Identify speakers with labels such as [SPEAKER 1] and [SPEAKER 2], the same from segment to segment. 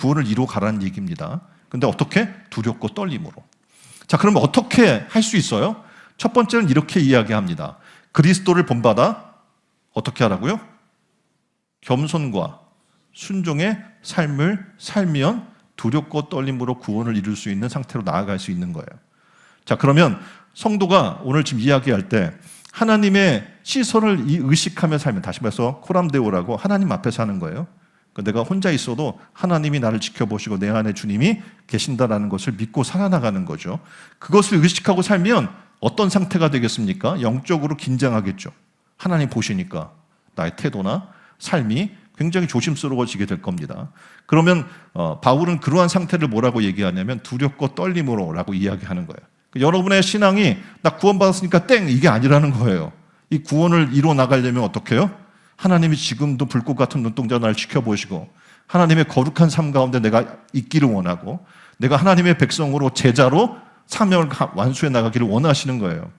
[SPEAKER 1] 구원을 이루어 가라는 얘기입니다. 근데 어떻게? 두렵고 떨림으로. 자, 그러면 어떻게 할 수 있어요? 첫 번째는 이렇게 이야기합니다. 그리스도를 본받아 어떻게 하라고요? 겸손과 순종의 삶을 살면 두렵고 떨림으로 구원을 이룰 수 있는 상태로 나아갈 수 있는 거예요. 자, 그러면 성도가 오늘 지금 이야기할 때 하나님의 시선을 의식하며 살면, 다시 말해서 코람데오라고 하나님 앞에 사는 거예요. 내가 혼자 있어도 하나님이 나를 지켜보시고 내 안에 주님이 계신다라는 것을 믿고 살아나가는 거죠. 그것을 의식하고 살면 어떤 상태가 되겠습니까? 영적으로 긴장하겠죠. 하나님 보시니까 나의 태도나 삶이 굉장히 조심스러워지게 될 겁니다. 그러면 바울은 그러한 상태를 뭐라고 얘기하냐면 두렵고 떨림으로 라고 이야기하는 거예요. 여러분의 신앙이 나 구원받았으니까 땡 이게 아니라는 거예요. 이 구원을 이루어 나가려면 어떻게 해요? 하나님이 지금도 불꽃 같은 눈동자 나를 지켜보시고 하나님의 거룩한 삶 가운데 내가 있기를 원하고 내가 하나님의 백성으로 제자로 사명을 완수해 나가기를 원하시는 거예요.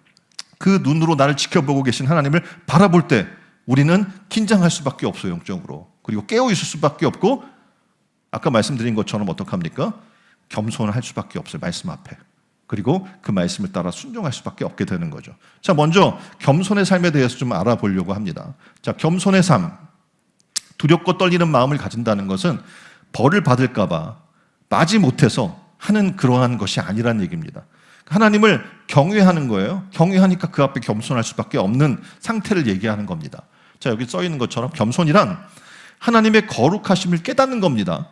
[SPEAKER 1] 그 눈으로 나를 지켜보고 계신 하나님을 바라볼 때 우리는 긴장할 수밖에 없어요, 영적으로. 그리고 깨어있을 수밖에 없고 아까 말씀드린 것처럼 어떡합니까? 겸손할 수밖에 없어요, 말씀 앞에. 그리고 그 말씀을 따라 순종할 수밖에 없게 되는 거죠. 자, 먼저 겸손의 삶에 대해서 좀 알아보려고 합니다. 자, 겸손의 삶. 두렵고 떨리는 마음을 가진다는 것은 벌을 받을까 봐 마지못해서 하는 그러한 것이 아니란 얘기입니다. 하나님을 경외하는 거예요. 경외하니까 그 앞에 겸손할 수밖에 없는 상태를 얘기하는 겁니다. 자, 여기 써 있는 것처럼 겸손이란 하나님의 거룩하심을 깨닫는 겁니다.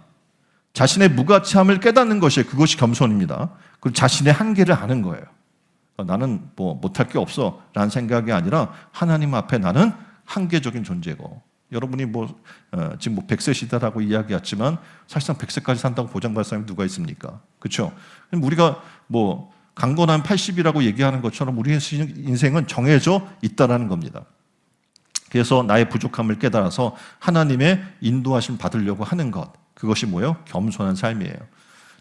[SPEAKER 1] 자신의 무가치함을 깨닫는 것이 그것이 겸손입니다. 그리고 자신의 한계를 아는 거예요. 나는 뭐 못할 게 없어 라는 생각이 아니라 하나님 앞에 나는 한계적인 존재고, 여러분이 지금 100세 시대라고 이야기했지만 사실상 100세까지 산다고 보장받을 사람이 누가 있습니까? 그렇죠? 우리가 강건한 80이라고 얘기하는 것처럼 우리의 인생은 정해져 있다라는 겁니다. 그래서 나의 부족함을 깨달아서 하나님의 인도하심 받으려고 하는 것, 그것이 뭐예요? 겸손한 삶이에요.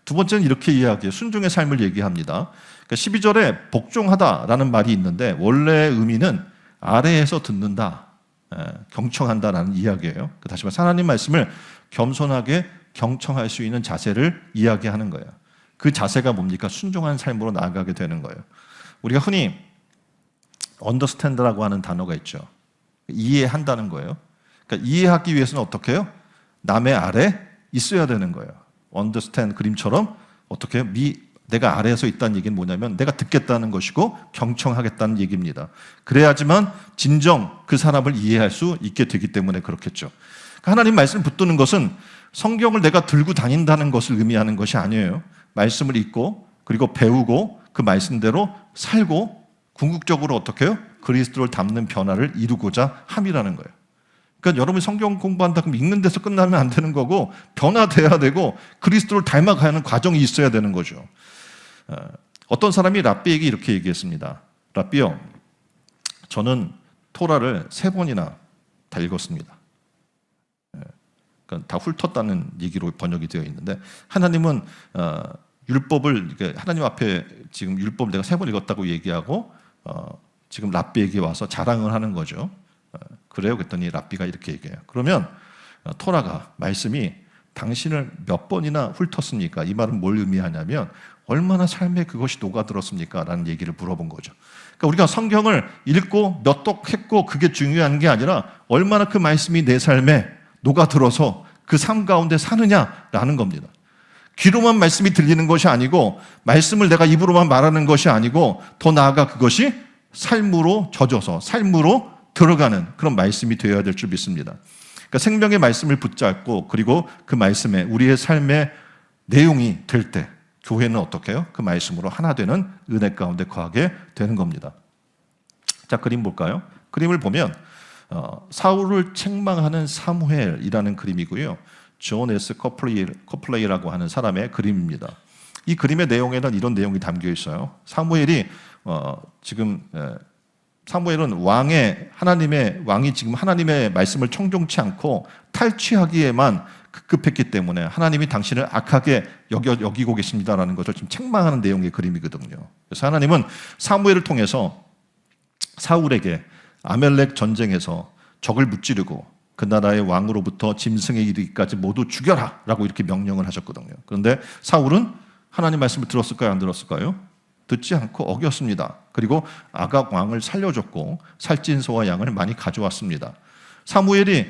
[SPEAKER 1] 두 번째는 이렇게 이야기해요. 순종의 삶을 얘기합니다. 그러니까 12절에 복종하다라는 말이 있는데 원래의 의미는 아래에서 듣는다, 경청한다라는 이야기예요. 다시 말해서 하나님 말씀을 겸손하게 경청할 수 있는 자세를 이야기하는 거예요. 그 자세가 뭡니까? 순종한 삶으로 나아가게 되는 거예요. 우리가 흔히 understand라고 하는 단어가 있죠. 이해한다는 거예요. 그러니까 이해하기 위해서는 어떻게 해요? 남의 아래 있어야 되는 거예요. understand 그림처럼 어떻게 해요? 내가 아래에서 있다는 얘기는 뭐냐면 내가 듣겠다는 것이고 경청하겠다는 얘기입니다. 그래야지만 진정 그 사람을 이해할 수 있게 되기 때문에 그렇겠죠. 그러니까 하나님 말씀을 붙드는 것은 성경을 내가 들고 다닌다는 것을 의미하는 것이 아니에요. 말씀을 읽고 그리고 배우고 그 말씀대로 살고 궁극적으로 어떻게 해요? 그리스도를 닮는 변화를 이루고자 함이라는 거예요. 그러니까 여러분이 성경 공부한다 그러면 읽는 데서 끝나면 안 되는 거고 변화돼야 되고 그리스도를 닮아가는 과정이 있어야 되는 거죠. 어떤 사람이 랍비에게 이렇게 얘기했습니다. 랍비요, 저는 토라를 3번이나 다 읽었습니다. 그러니까 다 훑었다는 얘기로 번역이 되어 있는데 하나님은 율법을 하나님 앞에 지금 율법을 내가 3번 읽었다고 얘기하고 지금 랍비에게 와서 자랑을 하는 거죠. 그래요? 그랬더니 랍비가 이렇게 얘기해요. 그러면 토라가 말씀이 당신을 몇 번이나 훑었습니까? 이 말은 뭘 의미하냐면 얼마나 삶에 그것이 녹아들었습니까? 라는 얘기를 물어본 거죠. 그러니까 우리가 성경을 읽고 몇 독 했고 그게 중요한 게 아니라 얼마나 그 말씀이 내 삶에 녹아들어서 그 삶 가운데 사느냐라는 겁니다. 귀로만 말씀이 들리는 것이 아니고 말씀을 내가 입으로만 말하는 것이 아니고 더 나아가 그것이 삶으로 젖어서 삶으로 들어가는 그런 말씀이 되어야 될 줄 믿습니다. 그러니까 생명의 말씀을 붙잡고 그리고 그 말씀에 우리의 삶의 내용이 될 때 교회는 어떻게 해요? 그 말씀으로 하나 되는 은혜 가운데 거하게 되는 겁니다. 자, 그림 볼까요? 그림을 보면 사울을 책망하는 사무엘이라는 그림이고요. 존 S. 커플레이라고 하는 사람의 그림입니다. 이 그림의 내용에는 이런 내용이 담겨 있어요. 사무엘은 하나님의 왕이 지금 하나님의 말씀을 청종치 않고 탈취하기에만 급급했기 때문에 하나님이 당신을 악하게 여기고 계십니다라는 것을 지금 책망하는 내용의 그림이거든요. 그래서 하나님은 사무엘을 통해서 사울에게 아멜렉 전쟁에서 적을 무찌르고 그 나라의 왕으로부터 짐승에 이르기까지 모두 죽여라 라고 이렇게 명령을 하셨거든요. 그런데 사울은 하나님 말씀을 들었을까요? 안 들었을까요? 듣지 않고 어겼습니다. 그리고 아각 왕을 살려줬고 살찐소와 양을 많이 가져왔습니다. 사무엘이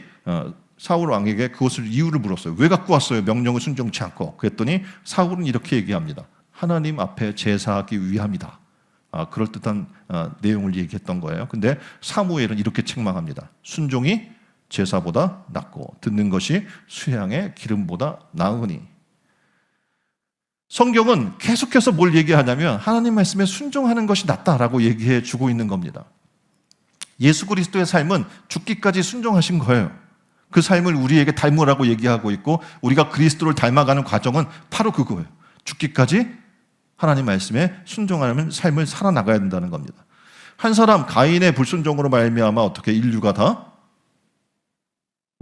[SPEAKER 1] 사울 왕에게 그것을 이유를 물었어요. 왜 갖고 왔어요? 명령을 순종치 않고. 그랬더니 사울은 이렇게 얘기합니다. 하나님 앞에 제사하기 위함이다. 그럴듯한 내용을 얘기했던 거예요. 근데 사무엘은 이렇게 책망합니다. 순종이 제사보다 낫고 듣는 것이 수양의 기름보다 나으니. 성경은 계속해서 뭘 얘기하냐면 하나님 말씀에 순종하는 것이 낫다라고 얘기해 주고 있는 겁니다. 예수 그리스도의 삶은 죽기까지 순종하신 거예요. 그 삶을 우리에게 닮으라고 얘기하고 있고 우리가 그리스도를 닮아가는 과정은 바로 그거예요. 죽기까지 하나님 말씀에 순종하는 삶을 살아나가야 된다는 겁니다. 한 사람 가인의 불순종으로 말미암아 어떻게 인류가 다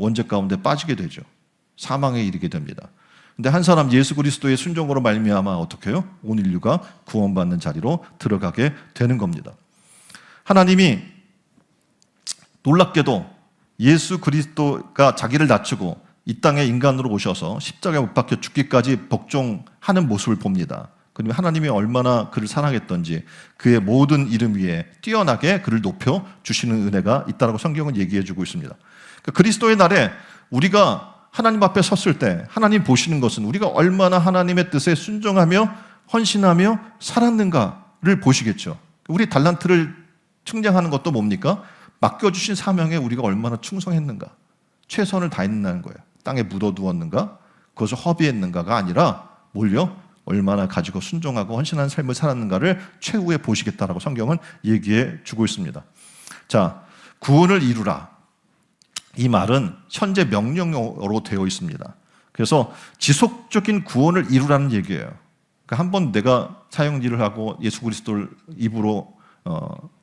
[SPEAKER 1] 원죄 가운데 빠지게 되죠. 사망에 이르게 됩니다. 근데 한 사람 예수 그리스도의 순종으로 말미암아 어떻게 해요? 온 인류가 구원받는 자리로 들어가게 되는 겁니다. 하나님이 놀랍게도 예수 그리스도가 자기를 낮추고 이 땅에 인간으로 오셔서 십자가에 못 박혀 죽기까지 복종하는 모습을 봅니다. 그리고 하나님이 얼마나 그를 사랑했던지 그의 모든 이름 위에 뛰어나게 그를 높여주시는 은혜가 있다고 성경은 얘기해주고 있습니다. 그리스도의 날에 우리가 하나님 앞에 섰을 때 하나님 보시는 것은 우리가 얼마나 하나님의 뜻에 순종하며 헌신하며 살았는가를 보시겠죠. 우리 달란트를 측량하는 것도 뭡니까? 맡겨주신 사명에 우리가 얼마나 충성했는가, 최선을 다했는다는 거예요. 땅에 묻어두었는가, 그것을 허비했는가가 아니라 뭘요? 얼마나 가지고 순종하고 헌신한 삶을 살았는가를 최후에 보시겠다라고 성경은 얘기해 주고 있습니다. 자, 구원을 이루라. 이 말은 현재 명령어로 되어 있습니다. 그래서 지속적인 구원을 이루라는 얘기예요. 그러니까 한번 내가 사형일을 하고 예수 그리스도를 입으로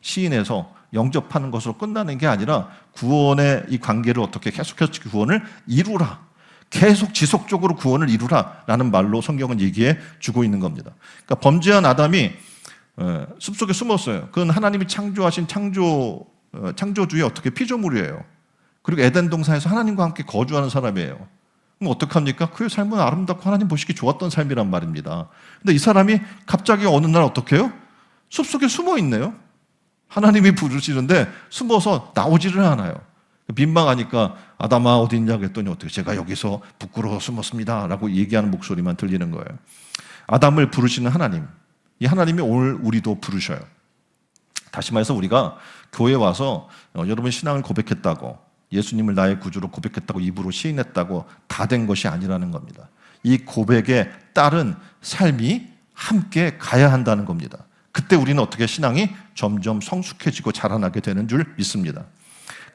[SPEAKER 1] 시인해서 영접하는 것으로 끝나는 게 아니라 구원의 이 관계를 어떻게 계속해서 구원을 이루라. 계속 지속적으로 구원을 이루라라는 말로 성경은 얘기해 주고 있는 겁니다. 그러니까 범죄한 아담이 숲속에 숨었어요. 그건 하나님이 창조하신 창조주의 어떻게 피조물이에요. 그리고 에덴 동산에서 하나님과 함께 거주하는 사람이에요. 그럼 어떡합니까? 그의 삶은 아름답고 하나님 보시기 좋았던 삶이란 말입니다. 근데 이 사람이 갑자기 어느 날 어떻게 해요? 숲속에 숨어 있네요. 하나님이 부르시는데 숨어서 나오지를 않아요. 민망하니까 아담아 어디 있냐고 했더니 어떻게 제가 여기서 부끄러워 숨었습니다 라고 얘기하는 목소리만 들리는 거예요. 아담을 부르시는 하나님, 이 하나님이 오늘 우리도 부르셔요. 다시 말해서 우리가 교회에 와서 여러분 신앙을 고백했다고, 예수님을 나의 구주로 고백했다고, 입으로 시인했다고 다 된 것이 아니라는 겁니다. 이 고백에 따른 삶이 함께 가야 한다는 겁니다. 그때 우리는 어떻게 신앙이 점점 성숙해지고 자라나게 되는 줄 믿습니다.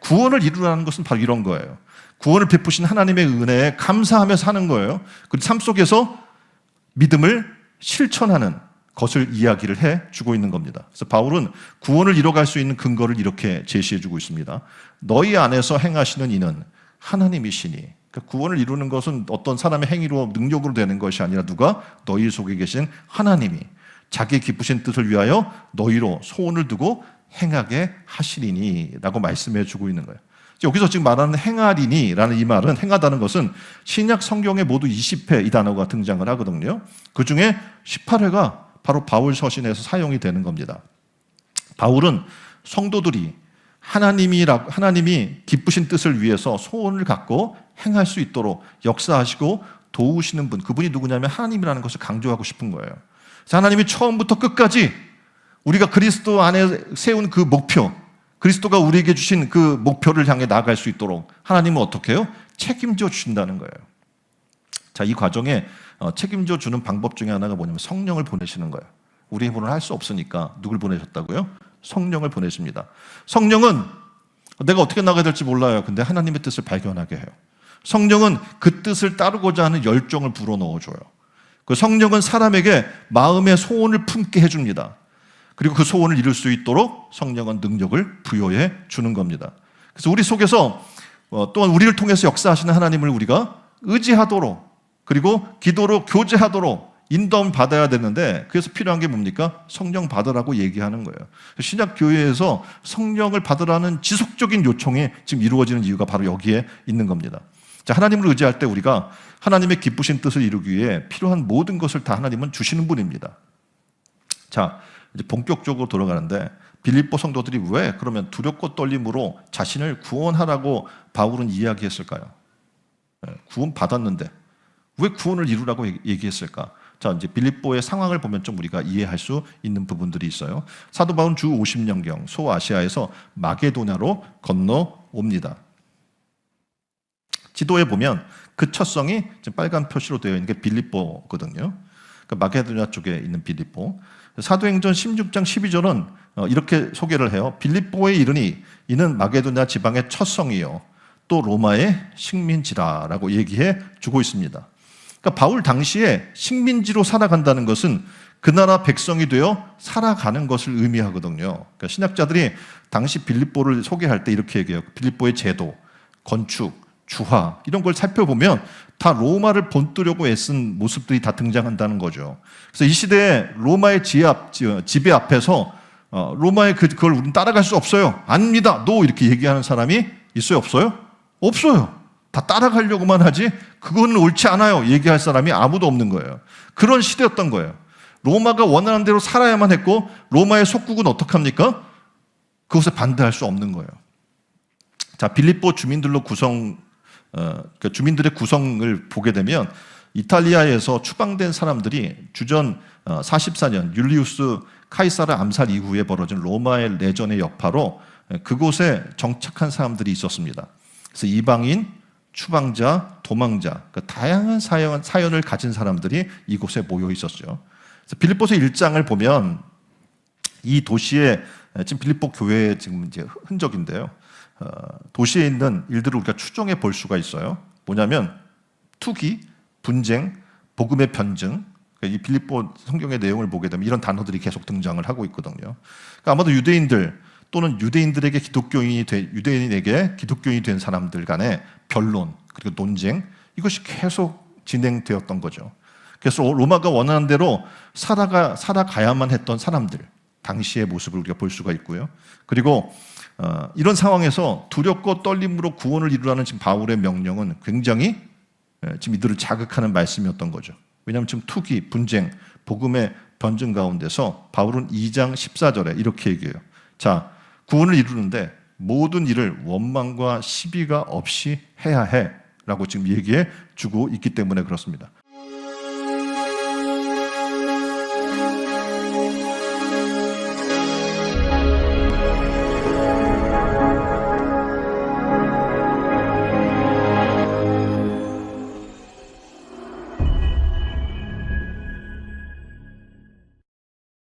[SPEAKER 1] 구원을 이루라는 것은 바로 이런 거예요. 구원을 베푸신 하나님의 은혜에 감사하며 사는 거예요. 그리고 삶 속에서 믿음을 실천하는 것을 이야기를 해주고 있는 겁니다. 그래서 바울은 구원을 이뤄갈 수 있는 근거를 이렇게 제시해주고 있습니다. 너희 안에서 행하시는 이는 하나님이시니. 그러니까 구원을 이루는 것은 어떤 사람의 행위로 능력으로 되는 것이 아니라 누가? 너희 속에 계신 하나님이 자기 기쁘신 뜻을 위하여 너희로 소원을 두고 행하게 하시리니 라고 말씀해 주고 있는 거예요. 여기서 지금 말하는 행하리니 라는 이 말은, 행하다는 것은 신약 성경에 모두 20회 이 단어가 등장을 하거든요. 그 중에 18회가 바로 바울 서신에서 사용이 되는 겁니다. 바울은 성도들이 하나님이 기쁘신 뜻을 위해서 소원을 갖고 행할 수 있도록 역사하시고 도우시는 분, 그분이 누구냐면 하나님이라는 것을 강조하고 싶은 거예요. 하나님이 처음부터 끝까지 우리가 그리스도 안에 세운 그 목표, 그리스도가 우리에게 주신 그 목표를 향해 나아갈 수 있도록 하나님은 어떻게 해요? 책임져 주신다는 거예요. 자, 이 과정에 책임져 주는 방법 중에 하나가 뭐냐면 성령을 보내시는 거예요. 우리 힘으로는 할 수 없으니까 누굴 보내셨다고요? 성령을 보내십니다. 성령은 내가 어떻게 나가야 될지 몰라요. 근데 하나님의 뜻을 발견하게 해요. 성령은 그 뜻을 따르고자 하는 열정을 불어넣어줘요. 그 성령은 사람에게 마음의 소원을 품게 해줍니다. 그리고 그 소원을 이룰 수 있도록 성령은 능력을 부여해 주는 겁니다. 그래서 우리 속에서 또한 우리를 통해서 역사하시는 하나님을 우리가 의지하도록, 그리고 기도로 교제하도록 인도함 받아야 되는데 그래서 필요한 게 뭡니까? 성령 받으라고 얘기하는 거예요. 신약 교회에서 성령을 받으라는 지속적인 요청이 지금 이루어지는 이유가 바로 여기에 있는 겁니다. 자, 하나님을 의지할 때 우리가 하나님의 기쁘신 뜻을 이루기 위해 필요한 모든 것을 다 하나님은 주시는 분입니다. 자, 이제 본격적으로 돌아가는데 빌립보 성도들이 왜 그러면 두렵고 떨림으로 자신을 구원하라고 바울은 이야기했을까요? 구원 받았는데 왜 구원을 이루라고 얘기했을까? 자, 이제 빌립보의 상황을 보면 좀 우리가 이해할 수 있는 부분들이 있어요. 사도 바울은 주 50년경 소아시아에서 마게도냐로 건너옵니다. 지도에 보면 그 첫 성이 지금 빨간 표시로 되어 있는 게 빌립보거든요. 그러니까 마게도냐 쪽에 있는 빌립보. 사도행전 16장 12절은 이렇게 소개를 해요. 빌립보에 이르니 이는 마게도냐 지방의 첫 성이요 또 로마의 식민지라라고 얘기해 주고 있습니다. 그러니까 바울 당시에 식민지로 살아간다는 것은 그 나라 백성이 되어 살아가는 것을 의미하거든요. 그러니까 신학자들이 당시 빌립보를 소개할 때 이렇게 얘기해요. 빌립보의 제도, 건축, 주화 이런 걸 살펴보면 다 로마를 본뜨려고 애쓴 모습들이 다 등장한다는 거죠. 그래서 이 시대에 로마의 지배 앞에서 로마의 그걸 우리는 따라갈 수 없어요. 아닙니다. 노 이렇게 얘기하는 사람이 있어요? 없어요? 없어요. 다 따라가려고만 하지 그건 옳지 않아요. 얘기할 사람이 아무도 없는 거예요. 그런 시대였던 거예요. 로마가 원하는 대로 살아야만 했고 로마의 속국은 어떡합니까? 그것에 반대할 수 없는 거예요. 자, 빌립보 주민들로 주민들의 구성을 보게 되면 이탈리아에서 추방된 사람들이 주전 44년 율리우스 카이사르 암살 이후에 벌어진 로마의 내전의 여파로 그곳에 정착한 사람들이 있었습니다. 그래서 이방인, 추방자, 도망자, 다양한 사연을 가진 사람들이 이곳에 모여 있었죠. 그래서 빌립보서 1장을 보면 이 도시에 지금 빌립보 교회의 지금 이제 흔적인데요. 도시에 있는 일들을 우리가 추정해 볼 수가 있어요. 뭐냐면 투기, 분쟁, 복음의 변증. 이 빌립보 성경의 내용을 보게 되면 이런 단어들이 계속 등장을 하고 있거든요. 그러니까 아마도 유대인들 또는 유대인에게 기독교인이 된 사람들 간의 변론 그리고 논쟁 이것이 계속 진행되었던 거죠. 그래서 로마가 원하는 대로 살아가야만 했던 사람들 당시의 모습을 우리가 볼 수가 있고요. 그리고 이런 상황에서 두렵고 떨림으로 구원을 이루라는 지금 바울의 명령은 굉장히 지금 이들을 자극하는 말씀이었던 거죠. 왜냐하면 지금 투기, 분쟁, 복음의 변증 가운데서 바울은 2장 14절에 이렇게 얘기해요. 자, 구원을 이루는데 모든 일을 원망과 시비가 없이 해야 해 라고 지금 얘기해 주고 있기 때문에 그렇습니다.